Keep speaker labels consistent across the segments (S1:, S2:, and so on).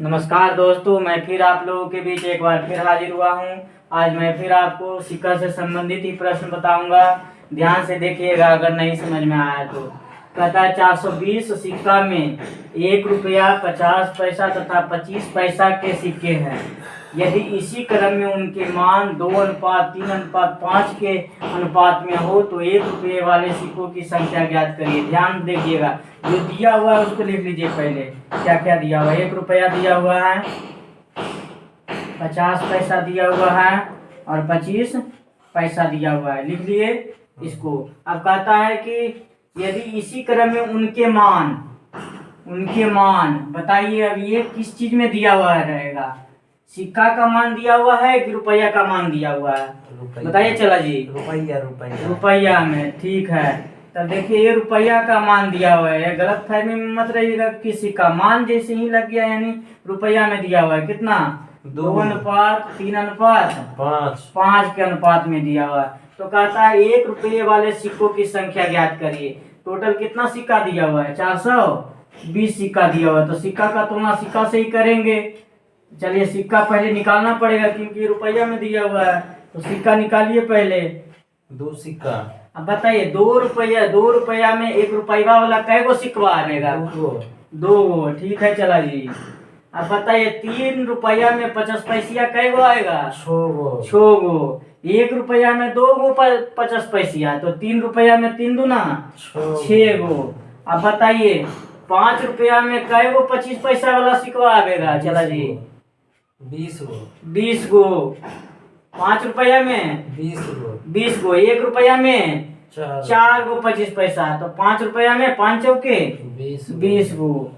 S1: नमस्कार दोस्तों, मैं फिर आप लोगों के बीच एक बार फिर हाजिर हुआ हूँ। आज मैं फिर आपको सिक्का से संबंधित ही प्रश्न बताऊंगा। ध्यान से देखिएगा, अगर नहीं समझ में आया तो। कहता है 420 सिक्का में 1 रुपया 50 पैसा तथा 25 पैसा के सिक्के हैं। यदि इसी क्रम में उनके मान 2:3:5 के अनुपात में हो तो 1 रुपये वाले सिक्कों की संख्या ज्ञात करिए। ध्यान देखिएगा, जो दिया हुआ है उसको लिख लीजिए। पहले क्या क्या दिया हुआ है? 1 रुपया दिया हुआ है, 50 पैसा दिया हुआ है और 25 पैसा दिया हुआ है। लिख लिए इसको। अब कहता है कि यदि इसी क्रम में उनके मान बताइए। अब ये किस चीज में दिया हुआ रहेगा? सिक्का का मान दिया हुआ है कि रुपया का मान दिया हुआ है? बताइए चला जी। रुपया में। ठीक है, तब देखिए ये रुपया का मान दिया हुआ है। गलत फहमी में मत रहिएगा। किसी का मान जैसे ही लग गया यानी रुपया में दिया हुआ है। कितना? 2:3:5 के अनुपात में दिया हुआ है। तो कहता है 1 रुपये वाले सिक्कों की संख्या ज्ञात करिए। टोटल कितना सिक्का दिया हुआ है? 420 सिक्का दिया हुआ है। तो सिक्का का तुलना सिक्का से ही करेंगे। चलिए, सिक्का पहले निकालना पड़ेगा क्योंकि रुपया में दिया हुआ है। तो सिक्का निकालिए पहले।
S2: 2 सिक्का।
S1: अब बताइए 2 रुपया में 1 रुपया वाला कै गो सिक्का आएगा? 2 गो। ठीक है चला जी। अब बताइए 3 रुपया में 50 पैसिया कै गो आएगा? 6 गो। 1 रुपया में 2 गो 50 पैसिया, तो 3 रुपया में 3 दूना 6 गो। अब बताइए 5 रुपया में कै गो 25 पैसा वाला सिक्का आएगा? चला जी 20 गो। 5 रुपया में 20 गो। 1 रुपया में 4 गो 25 पैसा, तो 5 रुपया में 5 चौके 20 गो।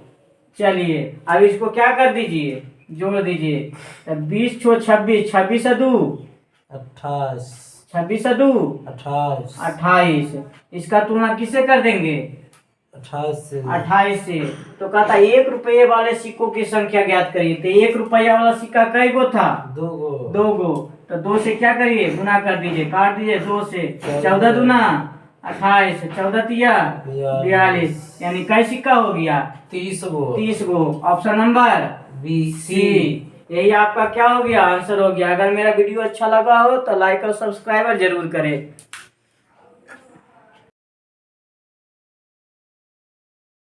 S1: चलिए अब इसको क्या कर दीजिए, जोड़ दीजिए। 20 छो 26, 26 अदू 28। इसका तुलना किससे कर देंगे? 28 से। तो कहता 1 रुपये वाले सिक्कों की संख्या ज्ञात करिए। तो 1 रुपया वाला सिक्का कै गो था? 2 गो। तो 2 से क्या करिए? गुना कर दीजिए, काट दीजिए 2 से। 14 दूना 28, 14 तिया 42, यानी कै सिक्का हो गया? 30 गो। Option number C. यही आपका क्या हो गया? आंसर हो गया। अगर मेरा वीडियो अच्छा लगा हो तो लाइक और सब्सक्राइब जरूर करें।